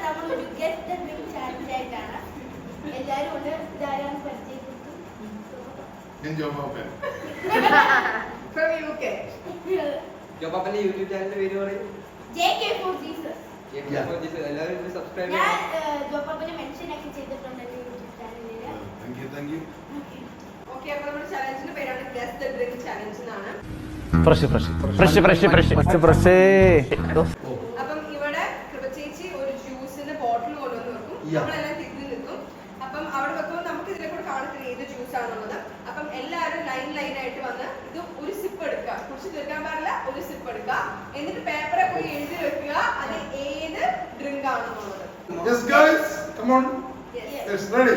നമ്മളൊരു guest drink challenge ആയിട്ടാണ് എല്ലാവരും കൊണ്ട് ധാരാളം പരിചയപ്പെട്ടു. From UK. ജോപ്പാപ്പന്റെ യൂട്യൂബ് ചാനലിന്റെ പേര് പറയും. JK4Jesus. എല്ലാവരും സബ്സ്ക്രൈബ് ഞാൻ ചെയ്യണം. ജോപ്പാപ്പനെ മെൻഷൻ ഒക്കെ ചെയ്തിട്ടുണ്ട് എന്റെ യൂട്യൂബ് ചാനലിൽ. Thank you. Okay, അപ്പോൾ നമ്മുടെ ചാലഞ്ചിന്റെ പേരാണ് ഗസ്റ്റ് ഡ്രിങ്ക് ചാലഞ്ച് എന്നാണ്. അപ്പം ഇവിടെ കൃപചേച്ചി ഒരു ജ്യൂസിന്റെ ബോട്ടിൽ കൊണ്ടുവന്ന് വെക്കും. നമ്മളെല്ലാം തിരിഞ്ഞു നിൽക്കും. അപ്പം അവിടെ വെക്കുമ്പോൾ നമുക്ക് ഇതിനെ കൂടെ കാണത്തില്ല ഏത് ജ്യൂസ് ആണെന്നുള്ളത്. അപ്പം എല്ലാവരും ലൈൻ ആയിട്ട് വന്ന് ഇത് ഒരു സിപ്പ് എടുക്കുക. കുടിച്ച് തീർക്കാൻ പാടില്ല, ഒരു സിപ്പ് എടുക്കുക. എന്നിട്ട് പേപ്പറെ പോയി എഴുതി വെക്കുക അത് ഏത് ഡ്രിങ്ക് ആണെന്നുള്ളത്. Yes, guys, come on. Yes. It's ready.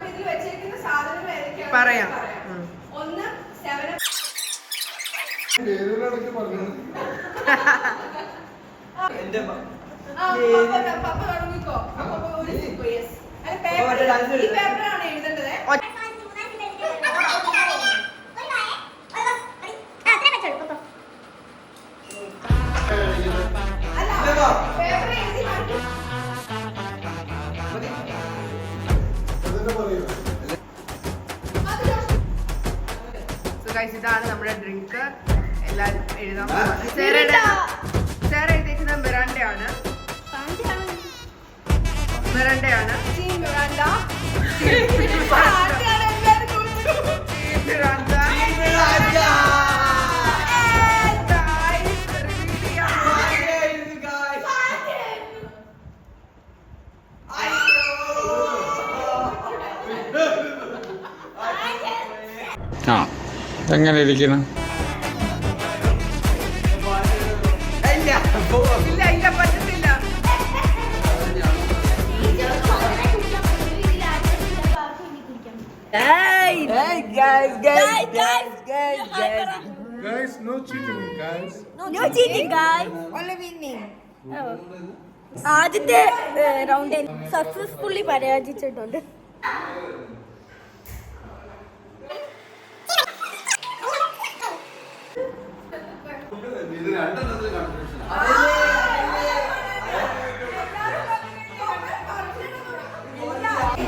ഇതിൽ വെച്ചിരിക്കുന്ന സാധനങ്ങൾ ഏതൊക്കെയാണ് പറയാം. ഒന്ന് 7 പേരുകളൊക്കെ പറഞ്ഞു. എന്റെ പപ്പ തുടങ്ങിക്കോ. അപ്പൊ ഒരു സിപ്പ്. യെസ്. അല്ല പേപ്പർ ഈ പേപ്പറാണ് എഴുതേണ്ടത്. അല്ല പേപ്പർ എഴുതി കാണിക്കും. അതെന്നെ പറയൂ. ഇതാണ് നമ്മുടെ ഡ്രിങ്ക്. എല്ലാരും എഴുതാൻ സാർ എഴുതിയിരിക്കുന്നത് മിറാണ്ടയാണ്. മിറാണ്ടയാണ്. Team Miranda. മിറാണ്ട. എങ്ങനെ ഇരിക്കണം? ഇല്ല പറ്റത്തില്ല. Guys, no cheating, guys. No cheating, guys. Only winning. ആദ്യത്തെ റൗണ്ടിൽ സക്സസ്ഫുള്ളി പരാജയിച്ചിട്ടുണ്ട്. ഇത് രണ്ടെണ്ണത്തിൽ കൺഫ്യൂഷൻ.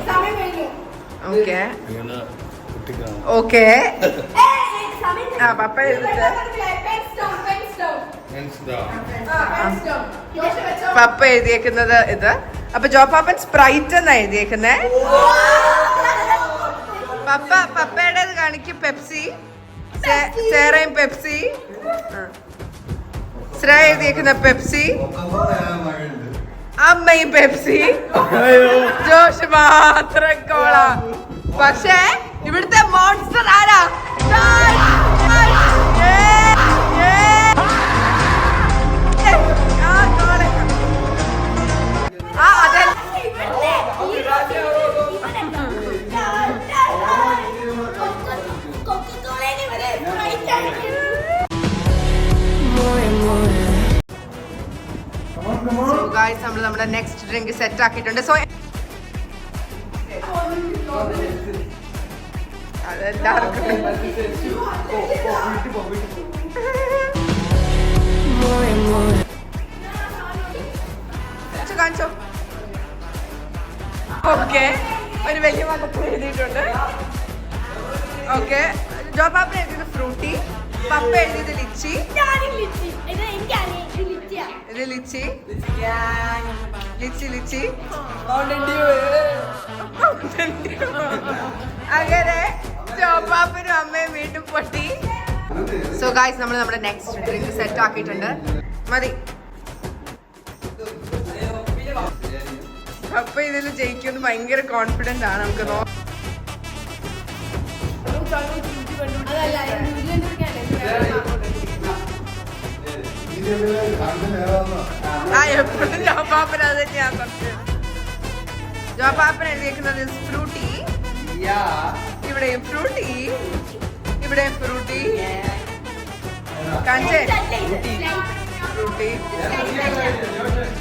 സമയം കഴിഞ്ഞു. Okay okay. ആ പപ്പ എഴുതിട്ട് പപ്പ എഴുതിയേക്കുന്നത് ഇത്. അപ്പൊ ജോപ്പാപ്പൻ സ്പ്രൈറ്റ് എന്നാ എഴുതിയേക്കുന്നേ. പപ്പയുടേത് കാണിക്കും പെപ്സി. സേറയും പെപ്സി. ശ്രേയ എഴുതിയേക്കുന്ന പെപ്സി. അമ്മയും പെപ്സി. ജോഷ് മാത്രം കോള. പക്ഷേ ഇവിടുത്തെ മോൺസ്റ്റർ ആരാ? നമ്മൾ നമ്മുടെ നെക്സ്റ്റ് ഡ്രിങ്ക് സെറ്റ് ആക്കിയിട്ടുണ്ട്. സോ അതെല്ലാവർക്കും കാണിച്ചോ. ഓക്കെ, ഒരു വലിയ മകത്ത് എഴുതിയിട്ടുണ്ട്. ഓക്കെ, ജോപ്പാപ്പൻ എഴുതിയത് ഫ്രൂട്ടി, പപ്പ എഴുതിയത് ലിച്ചി. ഇത് ലിച്ചി ലിച്ചി ലിച്ചി. അങ്ങനെ ജോപ്പാപ്പനും അമ്മയും വീണ്ടും പൊട്ടി. സോ ഗായ്സ്, നമ്മൾ നമ്മുടെ നെക്സ്റ്റ് ഡ്രിങ്ക് സെറ്റ് ആക്കിയിട്ടുണ്ട്. മതി. അപ്പൊ ഇതിൽ ജയിക്കുമെന്ന് ഭയങ്കര കോൺഫിഡന്റ് ആണ്. നമുക്ക് എപ്പോഴും ജോപ്പാപ്പൻ അത് തന്നെയാണ് സത്യം. ജോപ്പാപ്പൻ എഴുതിയേക്കുന്നത് ഫ്രൂട്ടി. ഇവിടെയും ഫ്രൂട്ടി, ഇവിടെയും ഫ്രൂട്ടി. കാണിച്ചേ. ഫ്രൂട്ടി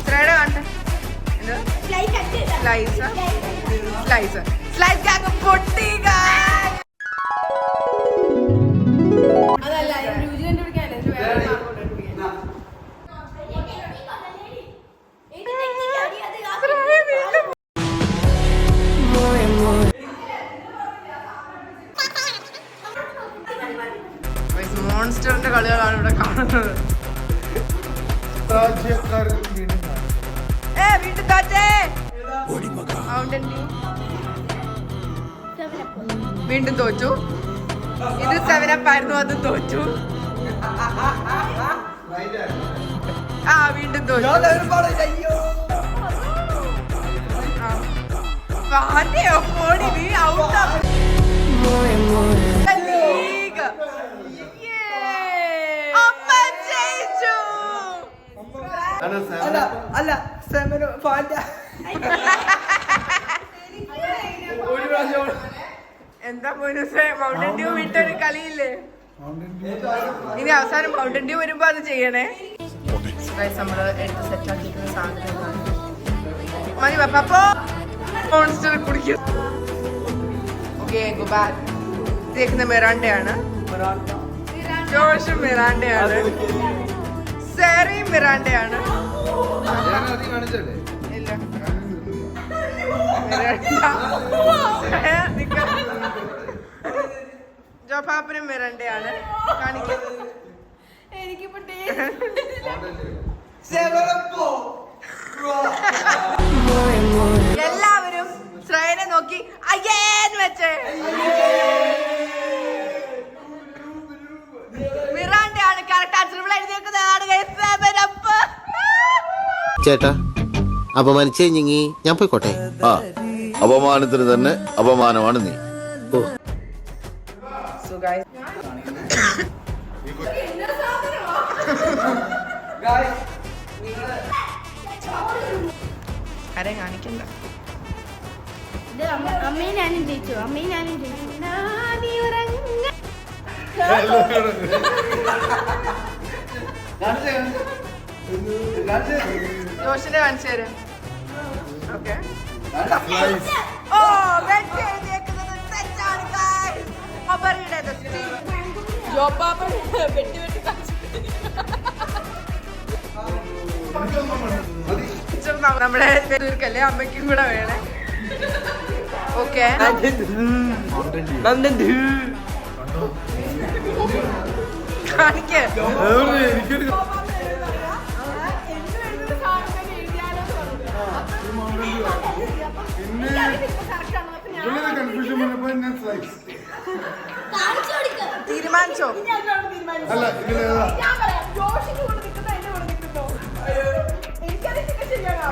ശ്രേണ കാണട്ടെ എന്ത് സ്ലൈസ് അങ്ങ് പൊട്ടി അതല്ല രുചി കണ്ടുപിടിക്കാനേ വേറെ മാർഗം കണ്ടുപിടിക്കാൻ മോൺസ്റ്ററിന്റെ കളികളാണ് ഇവിടെ കാണുന്നത്. രാജ്യക്കാരൻ വീണ്ടും കാണും. വീണ്ടും തോറ്റേ മൗണ്ടൻ ഡ്യൂ വീണ്ടും തോറ്റു. ഇത് 7up ആയിരുന്നു, അത് തോറ്റു. വീണ്ടും തോറ്റു. വാന്റെയോ പോടി, നീ ഔട്ടാ. അമ്മ ജയിച്ചു. അല്ല എന്താ പോയിനൂസേ, മൗണ്ടൻ ഡ്യൂ വിട്ടൊരു കളിയില്ലേ? ഇനി അവസാനം മൗണ്ടൻ ഡ്യൂ വരുമ്പോ അത് ചെയ്യണേ. നമ്മള് എടുത്ത് സെറ്റ് ആക്കിയിരിക്കുന്ന സാധനം മതി പപ്പോ മോൺസ്റ്റർ കുടിക്കും. Okay go back. ഇതേക്കുന്ന മിറാണ്ടയാണ്, ജോഷും മിറാണ്ടയാണ്, സെറിയും മിറാണ്ടയാണ്. ഇല്ല ജോപാപ്പനും മിറാണ്ടയാണ്. കാണിക്കും എനിക്കിപ്പോ എല്ലാവരും ശ്രേയനെ നോക്കി അയ്യേന്ന് വെച്ചേ. മിറാണ്ടയാണ് കറക്റ്റ് ആൻസർ. ഇവിടെ എഴുതിയേക്കുന്നതാണ് ചേട്ടാ അപമാനിച്ചേ ഞങ്ങി ഞാൻ പോയിക്കോട്ടെ. അപമാനത്തിന് തന്നെ അപമാനമാണ് നീ. ആരെയും കാണിക്കണ്ട. അമ്മയും ഞാനും ജയിച്ചു, അമ്മയും ഞാനും ജയിച്ചു. ജോഷിനെ കാണിച്ചു തരാം. ഓക്കെ നമ്മുടെ തീർക്കല്ലേ, അമ്മയ്ക്കും കൂടെ വേണേ. ഓക്കെ കാണിക്കേ. കൺഫ്യൂഷൻ വന്നപ്പോ ഞാൻ സ്ലൈസ് തീരുമാനിച്ചോ? അല്ല ഇതിലേതാ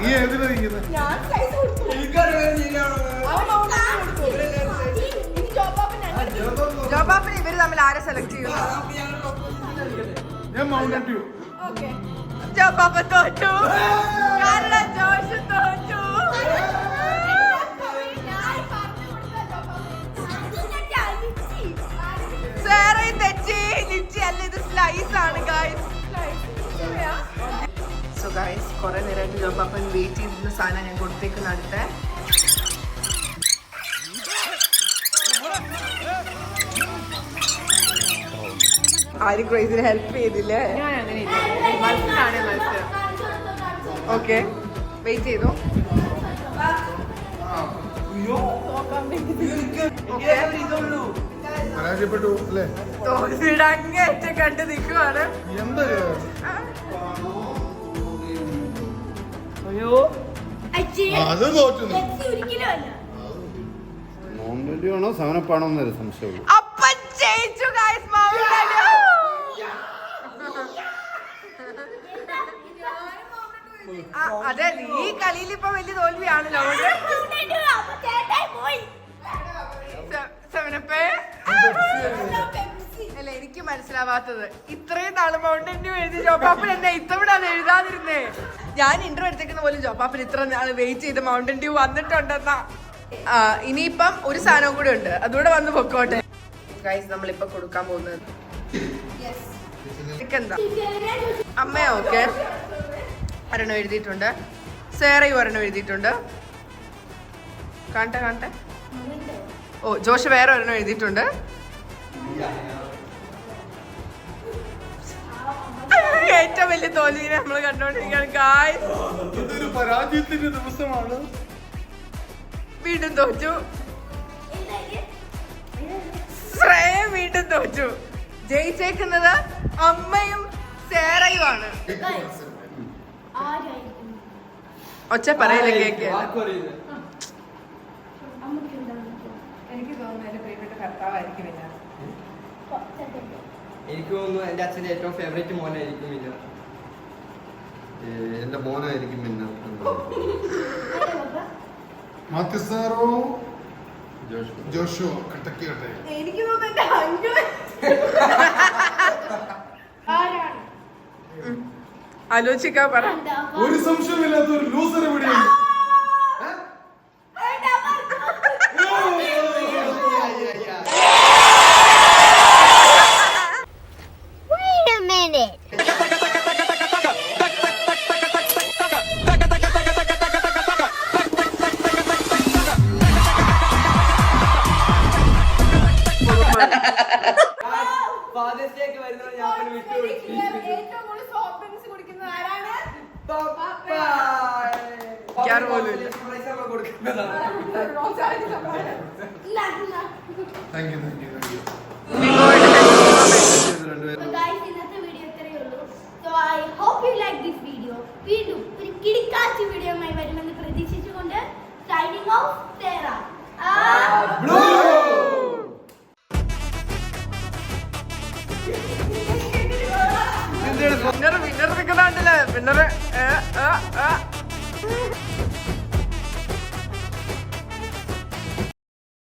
നീ ഏതിലാ ഇരിക്കുന്നത്? ജോബാപ്പിന് ഇവര് തമ്മിൽ ആരെ സെലക്ട് ചെയ്യുന്നു? ഞാൻ മൗണ്ടൻ ഡ്യൂ. ജോബാപ്പ തോറ്റു, കാരണം ജോഷ് തോറ്റു. സാറേയും തെറ്റി, ലിച്ചി അല്ല, ഇത് സ്ലൈസ് ആണ് ഗൈസ്. സോ ഗൈസ് കുറെ നേരമായിട്ട് ജോബാപ്പൻ വെയിറ്റ് ചെയ്തിരുന്ന സാധനം ഞാൻ കൊടുത്തേക്കുന്ന അടുത്ത. ആരും ക്രൈസിന് ഹെൽപ്പ് ചെയ്തില്ലേ? മത്സരമാണ് മത്സരം. ഓക്കെ വെയിറ്റ് ചെയ്തു. പരാജയപ്പെട്ടു അല്ലേ? തോൽവിയുടെ അങ്ങേറ്റം കണ്ട് നിൽക്കുവാണ്. എന്താ അത് തോറ്റു. മൗണ്ടൻ ഡ്യൂ ആണോ സെവനപ്പാണോ എന്നൊരു സംശയമുള്ളൂ. അപ്പം ജയിച്ചു ഗൈസ് മൗണ്ടൻ ഡ്യൂ. അതെ, ഈ കളിയിൽ ഇപ്പൊ വലിയ തോൽവിയാണല്ലോ. അല്ല എനിക്ക് മനസ്സിലാവാത്തത്, ഇത്രയും നാള് മൗണ്ടൻ ഡ്യൂ എഴുതി ജോപ്പാപ്പൻ എന്നെ ഇത്തവണ അത് എഴുതാതിരുന്നേ. ഞാൻ ഇന്റർവ്യൂ എടുത്തേക്കുന്ന പോലും ജോപ്പാപ്പൻ ഇത്ര നാള് വെയിറ്റ് ചെയ്ത് മൗണ്ടൻ ഡ്യൂ വന്നിട്ടുണ്ടെന്നാ. ഇനിയിപ്പം ഒരു സാധനവും കൂടെ ഉണ്ട്, അതുകൂടെ വന്ന് പൊക്കോട്ടെ. ഗൈസ് നമ്മളിപ്പൊ കൊടുക്കാൻ പോകുന്നത് എന്താ അമ്മ ഓക്കെ ഒരെണ്ണം എഴുതിയിട്ടുണ്ട്. സേറയും ഒരെണ്ണം എഴുതിയിട്ടുണ്ട്. കാണട്ടെ. ഓ ജോഷ് വേറെ ഒരെണ്ണം എഴുതിയിട്ടുണ്ട്. ഏറ്റവും വലിയ തോൽവിനെ നമ്മൾ കണ്ടോണ്ടിരിക്കുകയാണ് ഗായ്സ്. ഇതൊരു പരാജയത്തിന്റെ ദിവസമാണ്. വീണ്ടും തോറ്റു. ശ്രേയ വീണ്ടും തോറ്റു. ജയിച്ചേക്കുന്നത് അമ്മയും സേറയുമാണ്. ഒച്ച പറയില്ല കേക്ക്. എനിക്ക് തോന്നുന്നു എന്റെ പ്രിയപ്പെട്ട ഭർത്താവായിരിക്കും പിന്നെ. എനിക്ക് തോന്നുന്നു എന്റെ അച്ഛന്റെ ഏറ്റവും ഫേവറേറ്റ് മോനായിരിക്കും മിന്ന. എന്റെ മോനായിരിക്കും പിന്നെ മാത്യു സാറോ ജോഷോ കട്ടക്കി കട്ടെ. എനിക്ക് തോന്നുന്നു എന്റെ അഞ്ചു ആലോചിക്കാൻ പറ. ഒരു സംശയമില്ലാത്ത ഒരു ലൂസർ എവിടെയാണ്? ഫാദേഴ്സ് ഡേ ഒക്കെ വരുന്നത് ഞാൻ വിട്ടു. ഏറ്റവും കൂടുതൽ സോഫ്റ്റ് ഡ്രിങ്ക്സ് കുടിക്കുന്നത് ആരാണ്? ഞാൻ പോലുമില്ല. Thank you. ഇന്നത്തെ വീഡിയോ ഇത്രയേ ഉള്ളൂ. So I hope you like this video. വീണ്ടും ഒരു കിടിക്കാച്ചി വീഡിയോയുമായി വരുമെന്ന് പ്രതീക്ഷിച്ചുകൊണ്ട് സൈനിങ് ഓഫ് സേറ. വിന്നർ നിൽക്കുന്നുണ്ടല്ലേ വിന്നർ